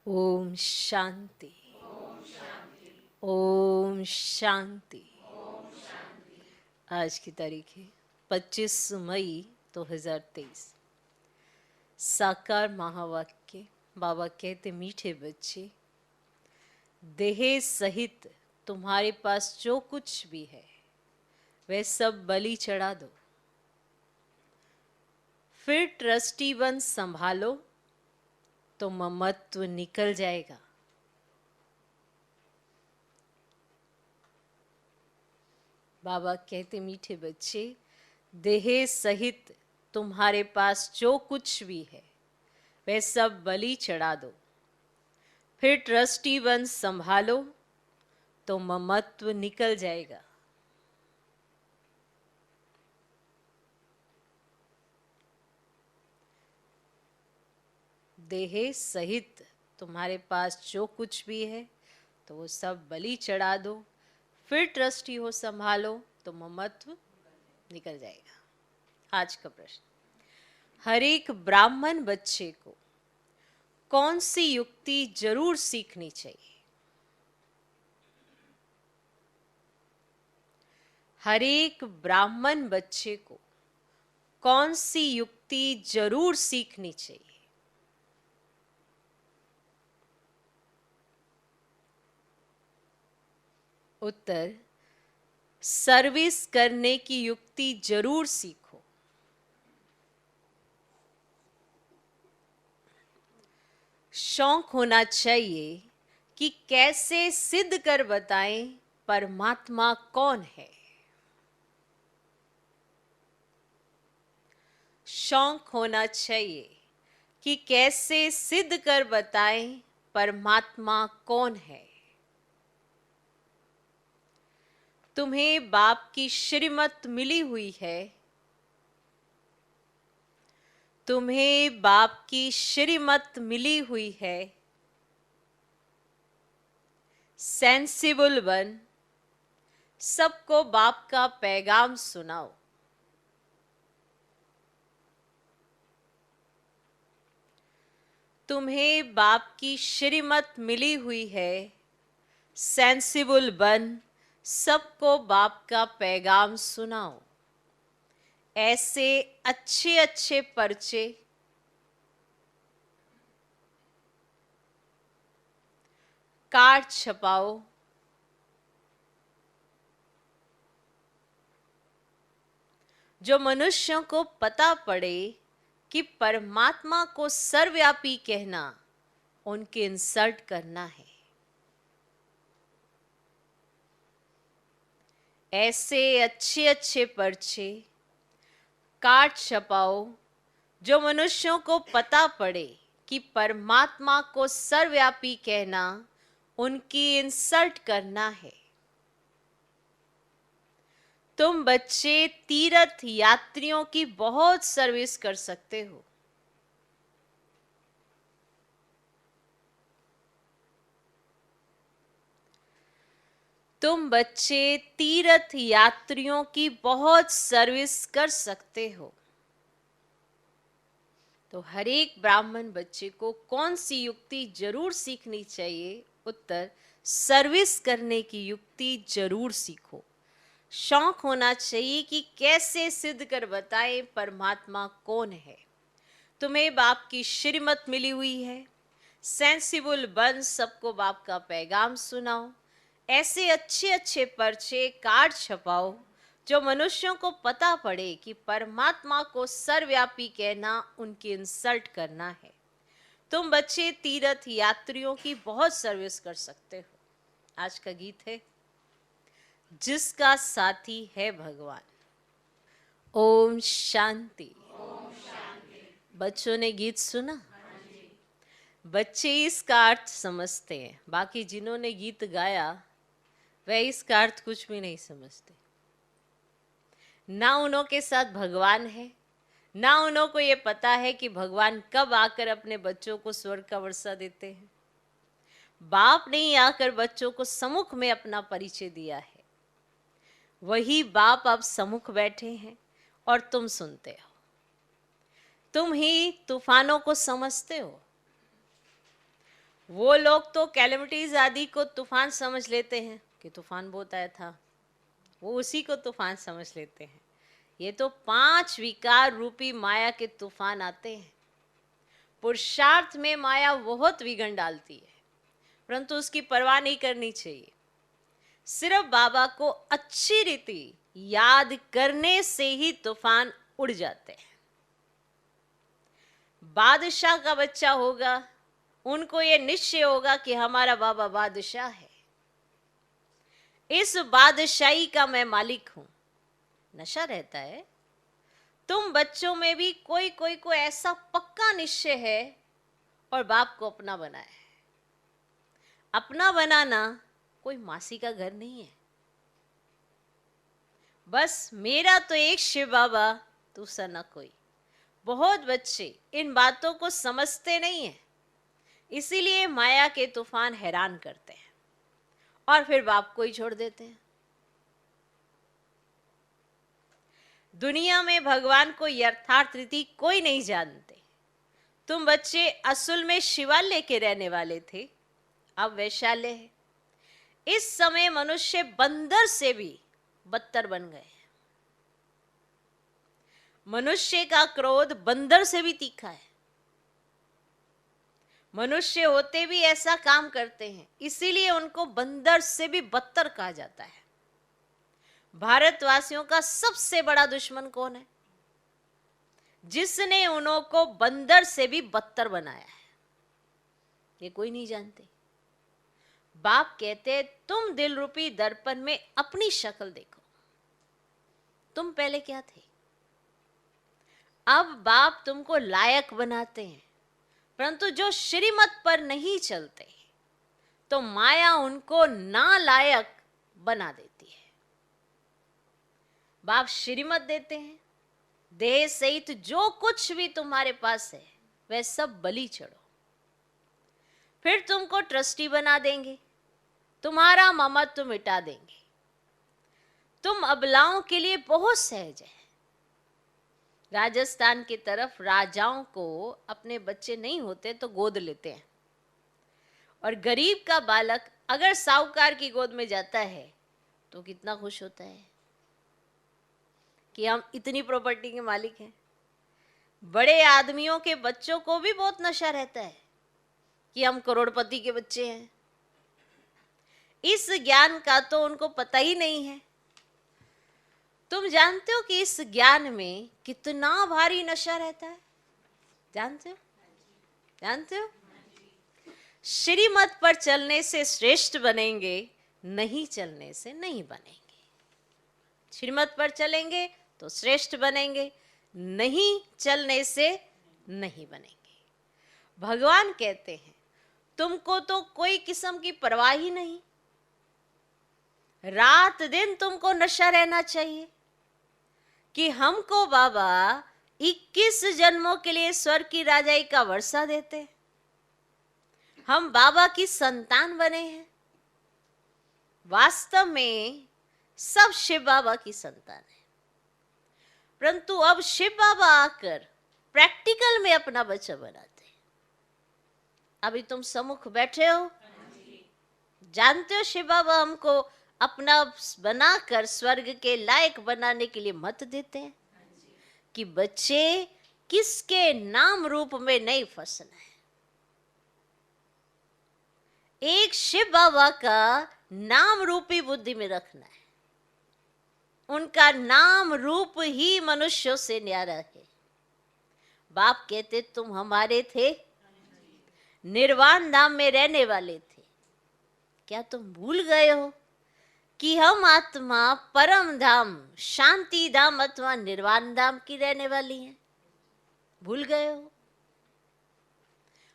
ओम शांति। ओम शांति। आज की तारीख है 25 मई 2023। साकार महावाक्य। बाबा कहते, मीठे बच्चे, देह सहित तुम्हारे पास जो कुछ भी है वह सब बलि चढ़ा दो, फिर ट्रस्टी बन संभालो तो ममत्व निकल जाएगा। बाबा कहते, मीठे बच्चे, देह सहित तुम्हारे पास जो कुछ भी है वह सब बलि चढ़ा दो, फिर ट्रस्टी बन संभालो तो ममत्व निकल जाएगा। देह सहित तुम्हारे पास जो कुछ भी है तो वो सब बलि चढ़ा दो, फिर ट्रस्टी हो संभालो तो ममत्व निकल जाएगा। आज का प्रश्न, हर एक ब्राह्मण बच्चे को कौन सी युक्ति जरूर सीखनी चाहिए? हर एक ब्राह्मण बच्चे को कौन सी युक्ति जरूर सीखनी चाहिए? उत्तर, सर्विस करने की युक्ति जरूर सीखो। शौक होना चाहिए कि कैसे सिद्ध कर बताएं परमात्मा कौन है। शौक होना चाहिए कि कैसे सिद्ध कर बताएं परमात्मा कौन है। तुम्हें बाप की श्रीमत मिली हुई है। तुम्हें बाप की श्रीमत मिली हुई है। सेंसिबल बन सबको बाप का पैगाम सुनाओ। तुम्हें बाप की श्रीमत मिली हुई है। सेंसिबल बन सबको बाप का पैगाम सुनाओ। ऐसे अच्छे अच्छे पर्चे कार्ड छपाओ। जो मनुष्यों को पता पड़े कि परमात्मा को सर्वव्यापी कहना उनके इंसल्ट करना है। ऐसे अच्छे अच्छे पर्चे कार्ड छपाओ जो मनुष्यों को पता पड़े कि परमात्मा को सर्वव्यापी कहना उनकी इंसल्ट करना है। तुम बच्चे तीर्थ यात्रियों की बहुत सर्विस कर सकते हो। तुम बच्चे तीर्थ यात्रियों की बहुत सर्विस कर सकते हो। तो हर एक ब्राह्मण बच्चे को कौन सी युक्ति जरूर सीखनी चाहिए? उत्तर, सर्विस करने की युक्ति जरूर सीखो। शौक होना चाहिए कि कैसे सिद्ध कर बताएं परमात्मा कौन है। तुम्हें बाप की श्रीमत मिली हुई है। सेंसिबल बन सबको बाप का पैगाम सुनाओ। ऐसे अच्छे अच्छे पर्चे कार्ड छपाओ जो मनुष्यों को पता पड़े कि परमात्मा को सर्वव्यापी कहना उनकी इंसल्ट करना है। तुम बच्चे तीर्थ यात्रियों की बहुत सर्विस कर सकते हो। आज का गीत है, जिसका साथी है भगवान। ओम शांति। बच्चों ने गीत सुना? बच्चे इसका अर्थ समझते हैं, बाकी जिन्होंने गीत गाया वह इसका अर्थ कुछ भी नहीं समझते। ना उन्हों के साथ भगवान है, ना उन्हों को ये पता है कि भगवान कब आकर अपने बच्चों को स्वर्ग का वर्षा देते हैं। बाप ने ही आकर बच्चों को सम्मुख में अपना परिचय दिया है। वही बाप अब सम्मुख बैठे हैं और तुम सुनते हो। तुम ही तूफानों को समझते हो। वो लोग तो कैलेमिटीज आदि को तूफान समझ लेते हैं कि तूफान बहुत आया था, वो उसी को तूफान समझ लेते हैं। ये तो 5 विकार रूपी माया के तूफान आते हैं। पुरुषार्थ में माया बहुत विघन डालती है, परंतु उसकी परवाह नहीं करनी चाहिए। सिर्फ बाबा को अच्छी रीति याद करने से ही तूफान उड़ जाते हैं। बादशाह का बच्चा होगा, उनको ये निश्चय होगा कि हमारा बाबा बादशाह है, इस बादशाही का मैं मालिक हूं। नशा रहता है। तुम बच्चों में भी कोई कोई को ऐसा पक्का निश्चय है और बाप को अपना बनाया है। अपना बनाना कोई मासी का घर नहीं है। बस मेरा तो एक शिव बाबा, दूसरा ना कोई। बहुत बच्चे इन बातों को समझते नहीं हैं, इसीलिए माया के तूफान हैरान करते हैं और फिर बाप को ही छोड़ देते हैं। दुनिया में भगवान को यथार्थ रीति कोई नहीं जानते। तुम बच्चे असल में शिवालय के रहने वाले थे, अब वैशाल्य है। इस समय मनुष्य बंदर से भी बदतर बन गए। मनुष्य का क्रोध बंदर से भी तीखा है। मनुष्य होते भी ऐसा काम करते हैं, इसीलिए उनको बंदर से भी बदतर कहा जाता है। भारतवासियों का सबसे बड़ा दुश्मन कौन है? जिसने उनको बंदर से भी बदतर बनाया है, ये कोई नहीं जानते। बाप कहते तुम दिल रूपी दर्पण में अपनी शक्ल देखो। तुम पहले क्या थे? अब बाप तुमको लायक बनाते हैं, परंतु जो श्रीमत पर नहीं चलते तो माया उनको नालायक बना देती है। बाप श्रीमत देते हैं, देह सहित जो कुछ भी तुम्हारे पास है वह सब बलि चढ़ो। फिर तुमको ट्रस्टी बना देंगे, तुम्हारा ममत्व मिटा देंगे। तुम अबलाओं के लिए बहुत सहज है। राजस्थान की तरफ राजाओं को अपने बच्चे नहीं होते तो गोद लेते हैं, और गरीब का बालक अगर साहूकार की गोद में जाता है तो कितना खुश होता है कि हम इतनी प्रॉपर्टी के मालिक हैं। बड़े आदमियों के बच्चों को भी बहुत नशा रहता है कि हम करोड़पति के बच्चे हैं। इस ज्ञान का तो उनको पता ही नहीं है। तुम जानते हो कि इस ज्ञान में कितना भारी नशा रहता है? जानते हो? जानते हो? श्रीमत पर चलने से श्रेष्ठ बनेंगे, नहीं चलने से नहीं बनेंगे। श्रीमत पर चलेंगे तो श्रेष्ठ बनेंगे, नहीं चलने से नहीं बनेंगे। भगवान कहते हैं तुमको तो कोई किस्म की परवाह ही नहीं। रात दिन तुमको नशा रहना चाहिए कि हमको बाबा 21 जन्मों के लिए स्वर्ग की राजाई का वर्षा देते, हम बाबा की संतान बने हैं। वास्तव में सब शिव बाबा की संतान है, परंतु अब शिव बाबा आकर प्रैक्टिकल में अपना बच्चा बनाते हैं। अभी तुम सम्मुख बैठे हो, जानते हो शिव बाबा हमको अपना बनाकर स्वर्ग के लायक बनाने के लिए मत देते हैं कि बच्चे किसके नाम रूप में नहीं फंसना है। एक शिव बाबा का नाम रूपी बुद्धि में रखना है। उनका नाम रूप ही मनुष्यों से न्यारा है। बाप कहते तुम हमारे थे, निर्वाण धाम में रहने वाले थे। क्या तुम भूल गए हो कि हम आत्मा परम धाम, शांति धाम अथवा निर्वाण धाम की रहने वाली हैं? भूल गए हो?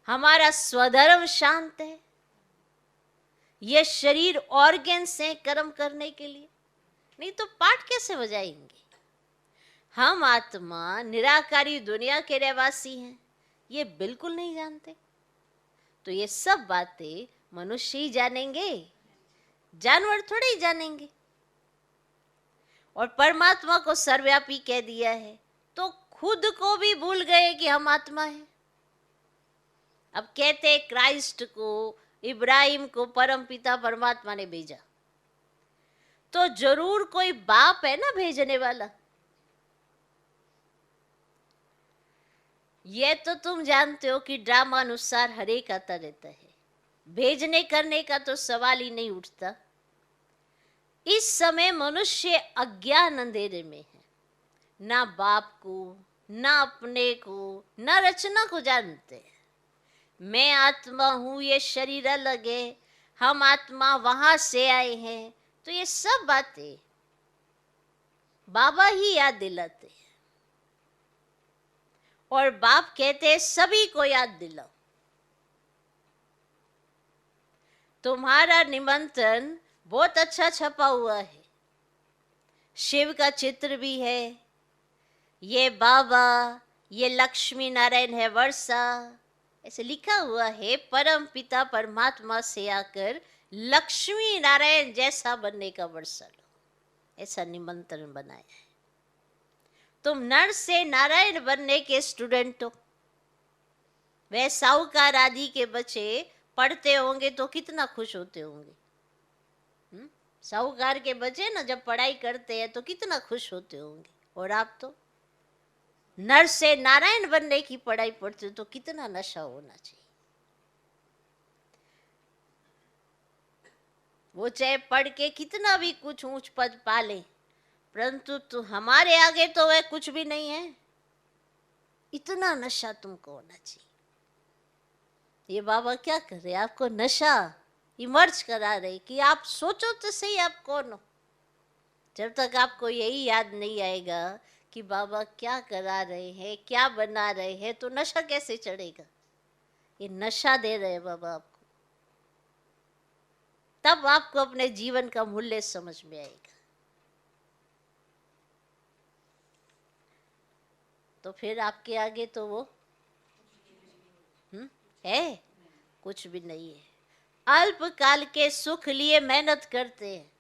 हमारा स्वधर्म शांत है। ये शरीर ऑर्गन्स हैं कर्म करने के लिए, नहीं तो पाठ कैसे बजाएंगे? हम आत्मा निराकारी दुनिया के रहवासी हैं, ये बिल्कुल नहीं जानते। तो ये सब बातें मनुष्य ही जानेंगे, जानवर थोड़े ही जानेंगे। और परमात्मा को सर्वव्यापी कह दिया है तो खुद को भी भूल गए कि हम आत्मा हैं। अब कहते क्राइस्ट को, इब्राहिम को परम पिता परमात्मा ने भेजा, तो जरूर कोई बाप है ना भेजने वाला। ये तो तुम जानते हो कि ड्रामा अनुसार हर एक आता रहता है, भेजने करने का तो सवाल ही नहीं उठता। इस समय मनुष्य अज्ञान अंधेरे में है, ना बाप को, ना अपने को, ना रचना को जानते हैं। मैं आत्मा हूं, ये शरीर अलग है, हम आत्मा वहां से आए हैं, तो ये सब बातें बाबा ही याद दिलाते हैं। और बाप कहते हैं सभी को याद दिलाओ। तुम्हारा निमंत्रण बहुत अच्छा छपा हुआ है, शिव का चित्र भी है, ये बाबा, ये लक्ष्मी नारायण है वर्षा, ऐसे लिखा हुआ है। परम पिता परमात्मा से आकर लक्ष्मी नारायण जैसा बनने का वर्षा लो, ऐसा निमंत्रण बनाया है। तुम नर से नारायण बनने के स्टूडेंट हो। वह साहूकार आदि के बच्चे पढ़ते होंगे तो कितना खुश होते होंगे। साहूकार के बच्चे ना जब पढ़ाई करते हैं तो कितना खुश होते होंगे, और आप तो नर से नारायण बनने की पढ़ाई पढ़ते हो तो कितना नशा होना चाहिए। वो चाहे पढ़ के कितना भी कुछ ऊंच पद पाले, परंतु तो हमारे आगे तो वह कुछ भी नहीं है। इतना नशा तुमको होना चाहिए। ये बाबा क्या कर रहे, आपको नशा इमर्ज करा रहे कि आप सोचो तो सही आप कौन हो। जब तक आपको यही याद नहीं आएगा कि बाबा क्या करा रहे हैं, क्या बना रहे हैं, तो नशा कैसे चढ़ेगा। ये नशा दे रहे हैं बाबा आपको, तब आपको अपने जीवन का मूल्य समझ में आएगा। तो फिर आपके आगे तो वो है कुछ भी नहीं है। अल्पकाल के सुख लिए मेहनत करते हैं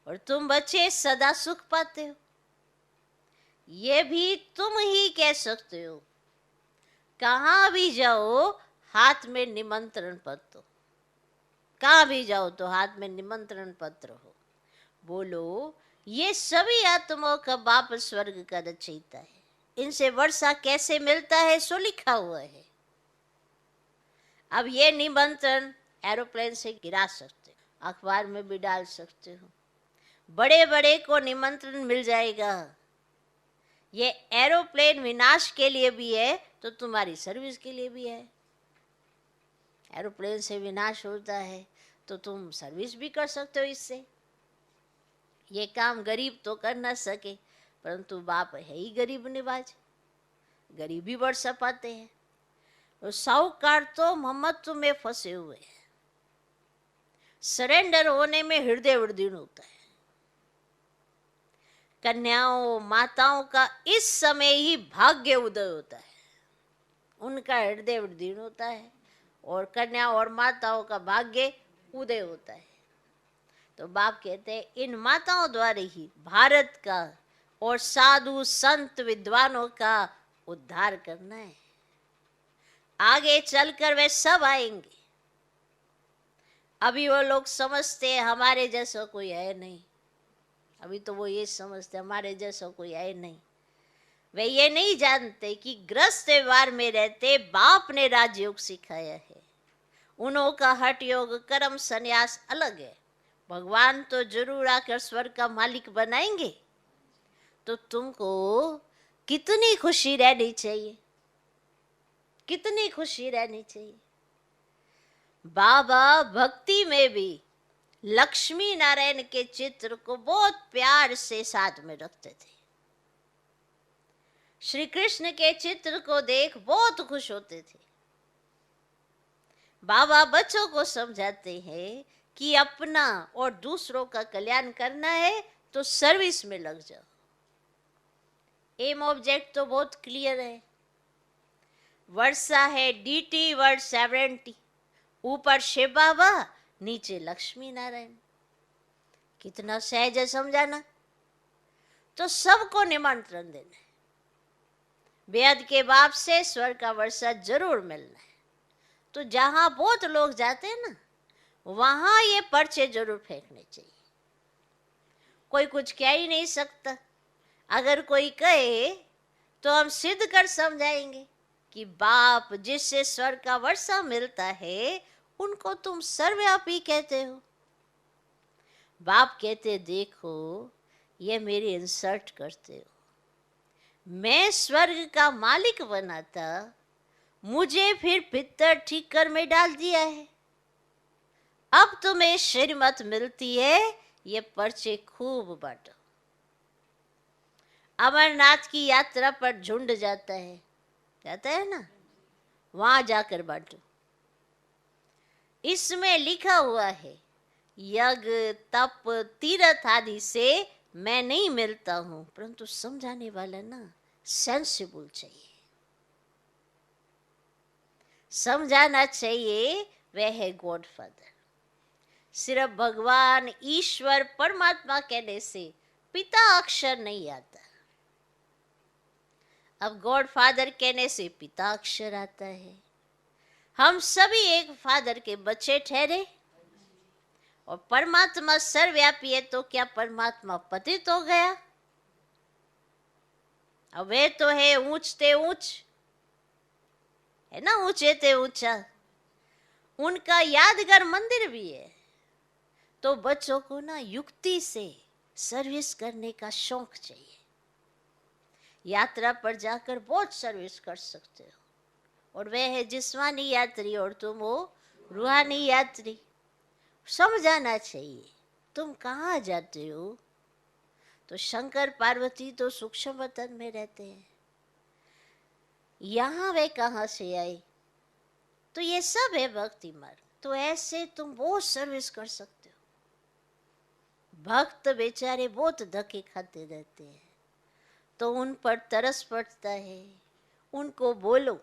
और तुम बच्चे सदा सुख पाते हो। ये भी तुम ही कह सकते हो। कहाँ भी जाओ हाथ में निमंत्रण पत्र, कहाँ भी जाओ तो हाथ में निमंत्रण पत्र हो। बोलो ये सभी आत्माओं का बाप स्वर्ग का रचयिता है, इनसे वर्षा कैसे मिलता है सो लिखा हुआ है। अब ये निमंत्रण एरोप्लेन से गिरा सकते हो, अखबार में भी डाल सकते हो, बड़े बड़े को निमंत्रण मिल जाएगा। ये एरोप्लेन विनाश के लिए भी है तो तुम्हारी सर्विस के लिए भी है। एरोप्लेन से विनाश होता है तो तुम सर्विस भी कर सकते हो इससे। ये काम गरीब तो कर ना सके, परंतु बाप है ही गरीब निवाज, गरीबी वर्षा पाते हैं। और साहूकार तो ममत्व में फंसे हुए हैं, सरेंडर होने में हृदय उद्दीन होता है। कन्याओं माताओं का इस समय ही भाग्य उदय होता है, उनका हृदय उद्दीन होता है और कन्याओं और माताओं का भाग्य उदय होता है। तो बाप कहते हैं इन माताओं द्वारा ही भारत का और साधु संत विद्वानों का उद्धार करना है। आगे चलकर वे सब आएंगे। अभी वो लोग समझते हैं हमारे जैसा कोई है नहीं, अभी तो वो ये समझते हमारे जैसा कोई है नहीं। वे ये नहीं जानते कि ग्रस्त व्यवहार में रहते बाप ने राजयोग सिखाया है। उन्हों का हठ योग कर्म संन्यास अलग है। भगवान तो जरूर आकर स्वर्ग का मालिक बनाएंगे। तो तुमको कितनी खुशी रहनी चाहिए, कितनी खुशी रहनी चाहिए। बाबा भक्ति में भी लक्ष्मी नारायण के चित्र को बहुत प्यार से साथ में रखते थे। श्री कृष्ण के चित्र को देख बहुत खुश होते थे। बाबा बच्चों को समझाते हैं कि अपना और दूसरों का कल्याण करना है तो सर्विस में लग जाओ। एम ऑब्जेक्ट तो बहुत क्लियर है। वर्षा है डीटी वर्ड 70, ऊपर शिव बाबा नीचे लक्ष्मी नारायण। कितना सहज है समझाना। तो सबको निमंत्रण देना है। बेहद के बाप से स्वर्ग का वर्षा जरूर मिलना है। तो जहाँ बहुत लोग जाते हैं ना, वहाँ ये पर्चे जरूर फेंकने चाहिए। कोई कुछ कह ही नहीं सकता। अगर कोई कहे तो हम सिद्ध कर समझाएंगे कि बाप जिससे स्वर्ग का वर्षा मिलता है उनको तुम सर्वव्यापी कहते हो। बाप कहते देखो ये मेरी इंसल्ट करते हो। मैं स्वर्ग का मालिक बना था, मुझे फिर पितर ठीक कर में डाल दिया है। अब तुम्हें श्रीमत मिलती है, ये पर्चे खूब बांटो। अमरनाथ की यात्रा पर झुंड जाता है ना, वहां जाकर बांटो। इसमें लिखा हुआ है यज्ञ तप तीर्थ आदि से मैं नहीं मिलता हूं, परंतु समझाने वाला ना सेंसिबल चाहिए, समझाना चाहिए। वह है गॉड फादर। सिर्फ भगवान ईश्वर परमात्मा कहने से पिता अक्षर नहीं आता। अब गॉड फादर कहने से पिता अक्षर आता है। हम सभी एक फादर के बच्चे ठहरे, और परमात्मा सर्वव्यापी है तो क्या परमात्मा पतित हो गया? अब वे तो है ऊंच ते ऊंच, है ना, ऊंचे ते ऊंचा। उनका यादगार मंदिर भी है। तो बच्चों को ना युक्ति से सर्विस करने का शौक चाहिए। यात्रा पर जाकर बहुत सर्विस कर सकते हो, और वह है जिस्मानी यात्री और तुम हो रूहानी यात्री। समझाना चाहिए तुम कहाँ जाते हो। तो शंकर पार्वती तो सूक्ष्म वतन में रहते हैं, यहाँ वे कहाँ से आए? तो ये सब है भक्ति मार्ग। तो ऐसे तुम बहुत सर्विस कर सकते हो। भक्त बेचारे बहुत धक्के खाते रहते हैं, तो उन पर तरस पड़ता है। उनको बोलो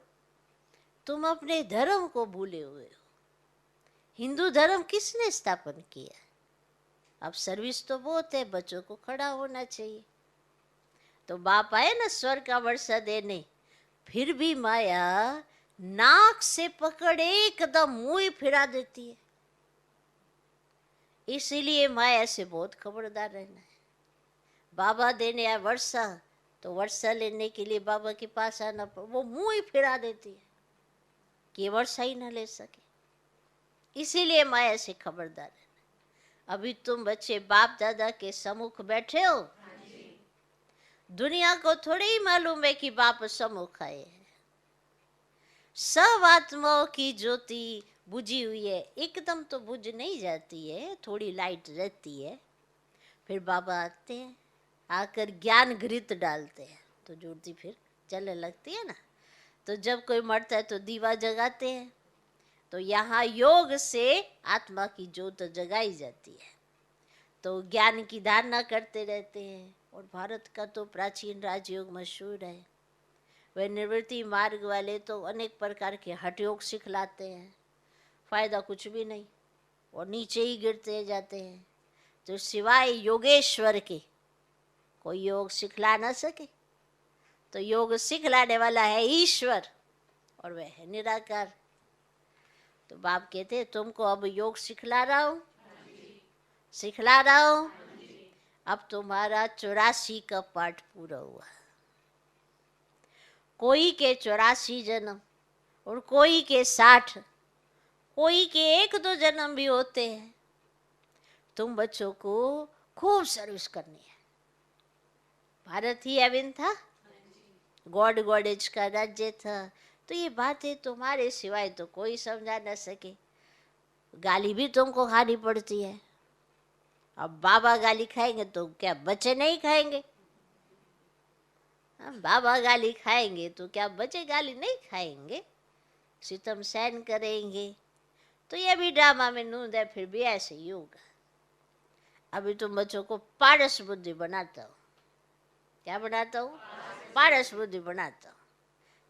तुम अपने धर्म को भूले हुए हो। हिंदू धर्म किसने स्थापन किया? अब सर्विस तो बहुत है, बच्चों को खड़ा होना चाहिए। तो बाप आए ना स्वर्ग का वर्षा देने, फिर भी माया नाक से पकड़ एकदम मुंह फिरा देती है। इसीलिए माया से बहुत खबरदार रहना है। बाबा देने आए वर्षा, तो वर्षा लेने के लिए बाबा के पास आना, वो मुंह ही फिरा देती है कि वर्षा ही ना ले सके। इसीलिए माया से खबरदार रहना। अभी तुम बच्चे बाप दादा के सम्मुख बैठे हो, दुनिया को थोड़ी ही मालूम है कि बाप सम्मुख आए हैं। सब आत्माओं की ज्योति बुझी हुई है, एकदम तो बुझ नहीं जाती है, थोड़ी लाइट रहती है। फिर बाबा आते हैं, आकर ज्ञान घृत डालते हैं, तो ज्योति फिर जलने लगती है ना। तो जब कोई मरता है तो दीवा जगाते हैं, तो यहाँ योग से आत्मा की ज्योत जगाई जाती है। तो ज्ञान की धारणा करते रहते हैं। और भारत का तो प्राचीन राजयोग मशहूर है। वे निवृत्ति मार्ग वाले तो अनेक प्रकार के हठयोग सिखलाते हैं, फायदा कुछ भी नहीं, और नीचे ही गिरते जाते हैं। तो सिवाय योगेश्वर के कोई योग सिखला ना सके। तो योग सिखलाने वाला है ईश्वर, और वह है निराकार। तो बाप कहते हैं तुमको अब योग सिखला रहा हूं, सिखला रहा हूं। अब तुम्हारा 84 का पाठ पूरा हुआ। कोई के 84 जन्म, और कोई के 60, कोई के 1-2 जन्म भी होते हैं। तुम बच्चों को खूब सर्विस करनी है। भारत ही अविन था, गॉड गॉडेज का राज्य था। तो ये बातें तुम्हारे सिवाय तो कोई समझा न सके। गाली भी तुमको खानी पड़ती है। अब बाबा गाली खाएंगे तो क्या बच्चे नहीं खाएंगे? बाबा गाली खाएंगे तो क्या बच्चे गाली नहीं खाएंगे? सितम सहन करेंगे। तो ये भी ड्रामा में नूंद है, फिर भी ऐसे ही होगा। अभी तुम बच्चों को पारस बुद्धि बनाता हूँ। क्या बनाता हूँ? पारस बुद्धि बनाता हूँ।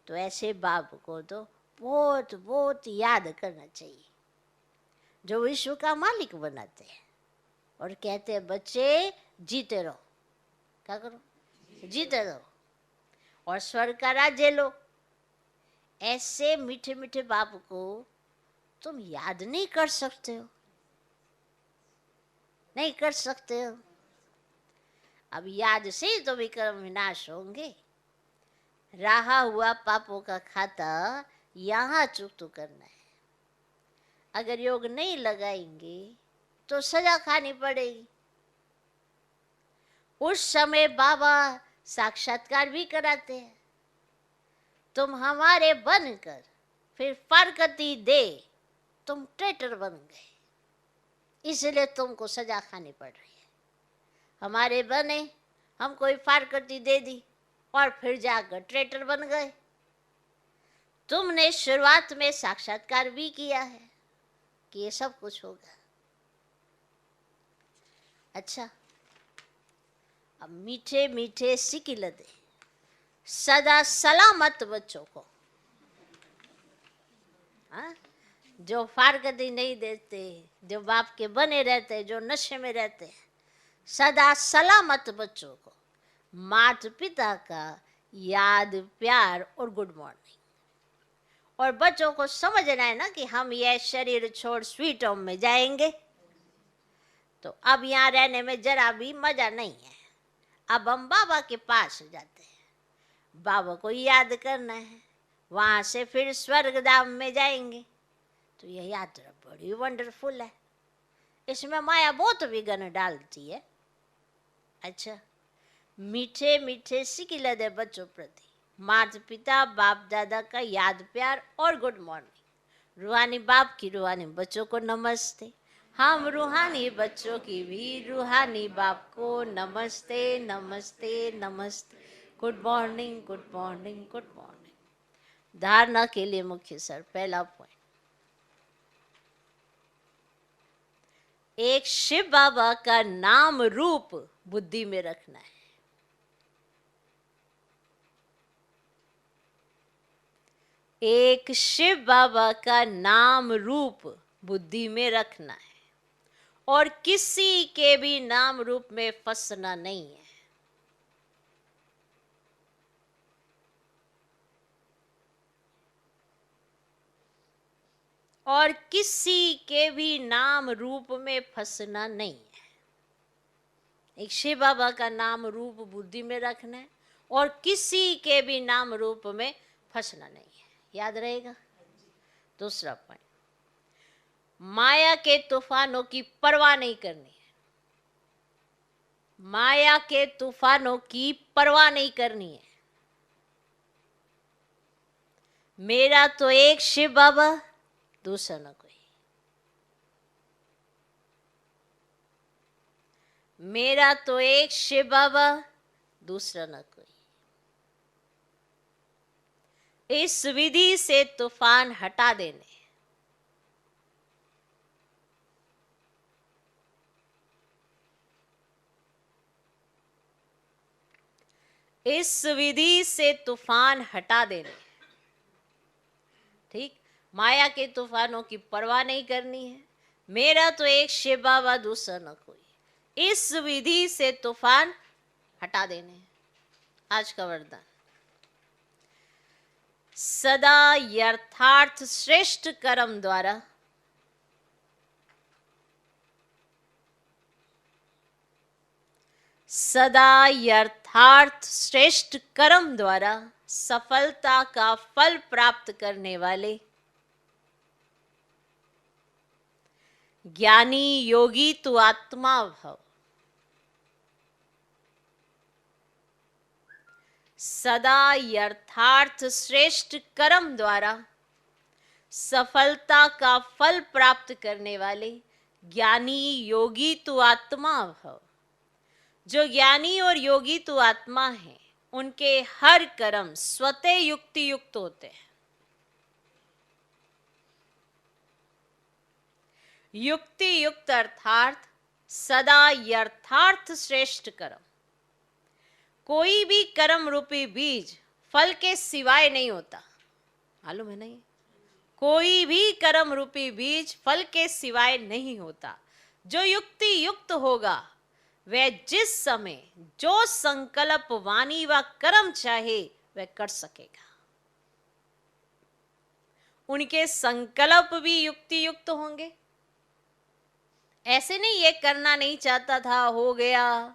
तो ऐसे बाप को तो बहुत बहुत याद करना चाहिए, जो विश्व का मालिक बनाते हैं और कहते हैं बच्चे जीते रहो। क्या करो? जीते रहो और स्वर्ग का राज्य लो। ऐसे मीठे मीठे बाप को तुम याद नहीं कर सकते हो, नहीं कर सकते हो। अब याद से ही तो विक्रम विनाश होंगे। रहा हुआ पापों का खाता यहाँ चुकता करना है। अगर योग नहीं लगाएंगे तो सजा खानी पड़ेगी। उस समय बाबा साक्षात्कार भी कराते हैं, तुम हमारे बनकर फिर फारकती दे तुम ट्रेटर बन गए, इसलिए तुमको सजा खानी पड़ रही है। हमारे बने, हमको फारकती दे दी और फिर जाकर ट्रेटर बन गए। तुमने शुरुआत में साक्षात्कार भी किया है कि ये सब कुछ होगा। अच्छा, अब मीठे मीठे सिकिल दे सदा सलामत बच्चों को, हाँ? जो फारकती नहीं देते, जो बाप के बने रहते, जो नशे में रहते हैं, सदा सलामत बच्चों को माता पिता का याद, प्यार और गुड मॉर्निंग। और बच्चों को समझना है ना कि हम यह शरीर छोड़ स्वीट होम में जाएंगे, तो अब यहाँ रहने में जरा भी मजा नहीं है। अब हम बाबा के पास जाते हैं, बाबा को याद करना है, वहां से फिर स्वर्ग धाम में जाएंगे। तो यह यात्रा बड़ी वंडरफुल है, इसमें माया बहुत विघ्न डालती है। अच्छा, मीठे मीठे सिकिल दे बच्चों प्रति माता पिता बाप दादा का याद, प्यार और गुड मॉर्निंग। रूहानी बाप की रूहानी बच्चों को नमस्ते। हम रूहानी बच्चों की भी रूहानी बाप को नमस्ते नमस्ते नमस्ते। Good morning good morning good morning. धारणा के लिए मुख्य सर, पहला पॉइंट, एक शिव बाबा का नाम रूप बुद्धि में रखना है। एक शिव बाबा का नाम रूप बुद्धि में रखना है और किसी के भी नाम रूप में फंसना नहीं है। और किसी के भी नाम रूप में फंसना नहीं है। एक शिव बाबा का नाम रूप बुद्धि में रखना है और किसी के भी नाम रूप में फंसना नहीं है। याद रहेगा। दूसरा पॉइंट, माया के तूफानों की परवाह नहीं करनी है। माया के तूफानों की परवाह नहीं करनी है। मेरा तो एक शिव बाबा, दूसरा न कोई। मेरा तो एक शिव बाबा, दूसरा न कोई। इस विधि से तूफान हटा देने, इस विधि से तूफान हटा देने। ठीक, माया के तूफानों की परवाह नहीं करनी है। मेरा तो एक शिव बाबा, दूसरा न कोई। इस विधि से तूफान हटा देने। आज का वरदान, सदा यथार्थ श्रेष्ठ कर्म द्वारा सदा यथार्थ श्रेष्ठ कर्म द्वारा सफलता का फल प्राप्त करने वाले ज्ञानी योगी तू आत्मा भव। सदा यथार्थ श्रेष्ठ कर्म द्वारा सफलता का फल प्राप्त करने वाले ज्ञानी योगी तू आत्मा भव। जो ज्ञानी और योगी तू आत्मा है, उनके हर कर्म स्वतः युक्ति युक्त होते हैं। युक्ति युक्त अर्थात सदा यथार्थ श्रेष्ठ कर्म। कोई भी कर्म रूपी बीज फल के सिवाय नहीं होता, मालूम है नहीं? कोई भी कर्म रूपी बीज फल के सिवाय नहीं होता। जो युक्ति युक्त होगा वह जिस समय जो संकल्प वाणी व कर्म चाहे वह कर सकेगा। उनके संकल्प भी युक्ति युक्त होंगे। ऐसे नहीं ये करना नहीं चाहता था हो गया,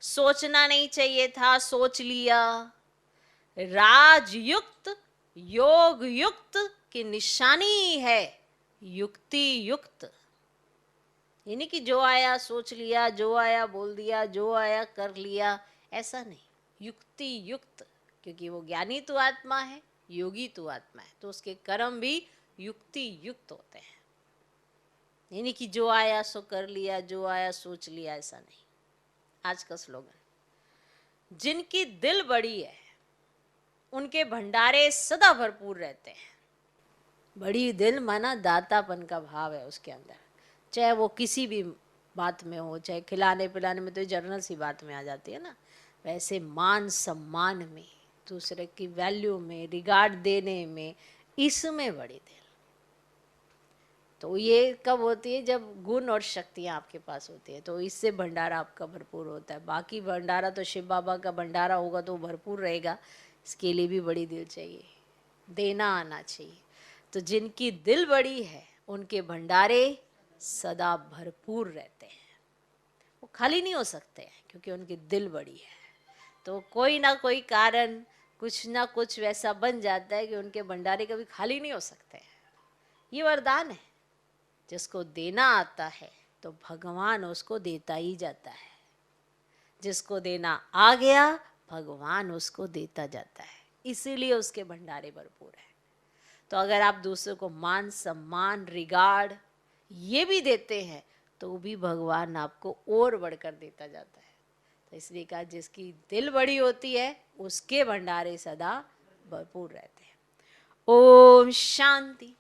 सोचना नहीं चाहिए था सोच लिया। राजयुक्त योग युक्त की निशानी है युक्ति युक्त। यानी कि जो आया सोच लिया, जो आया बोल दिया, जो आया कर लिया, ऐसा नहीं, युक्ति युक्त। क्योंकि वो ज्ञानी तो आत्मा है, योगी तो आत्मा है, तो उसके कर्म भी युक्ति युक्त होते हैं। यानी कि जो आया सो कर लिया, जो आया सोच लिया, ऐसा नहीं। आज का स्लोगन, जिनकी दिल बड़ी है उनके भंडारे सदा भरपूर रहते हैं। बड़ी दिल माना दातापन का भाव है उसके अंदर, चाहे वो किसी भी बात में हो, चाहे खिलाने पिलाने में तो जर्नल सी बात में आ जाती है ना, वैसे मान सम्मान में, दूसरे की वैल्यू में, रिगार्ड देने में, इसमें बड़ी दिल। तो ये कब होती है? जब गुण और शक्तियाँ आपके पास होती है, तो इससे भंडारा आपका भरपूर होता है। बाकी भंडारा तो शिव बाबा का भंडारा होगा तो भरपूर रहेगा, इसके लिए भी बड़ी दिल चाहिए, देना आना चाहिए। तो जिनकी दिल बड़ी है उनके भंडारे सदा भरपूर रहते हैं, वो खाली नहीं हो सकते हैं क्योंकि उनकी दिल बड़ी है। तो कोई ना कोई कारण, कुछ ना कुछ वैसा बन जाता है कि उनके भंडारे कभी खाली नहीं हो सकते हैं। ये वरदान है, जिसको देना आता है तो भगवान उसको देता ही जाता है। जिसको देना आ गया भगवान उसको देता जाता है, इसीलिए उसके भंडारे भरपूर है। तो अगर आप दूसरों को मान सम्मान रिगार्ड ये भी देते हैं तो भी भगवान आपको और बढ़कर देता जाता है। तो इसलिए कहा जिसकी दिल बड़ी होती है उसके भंडारे सदा भरपूर रहते हैं। ओम शांति।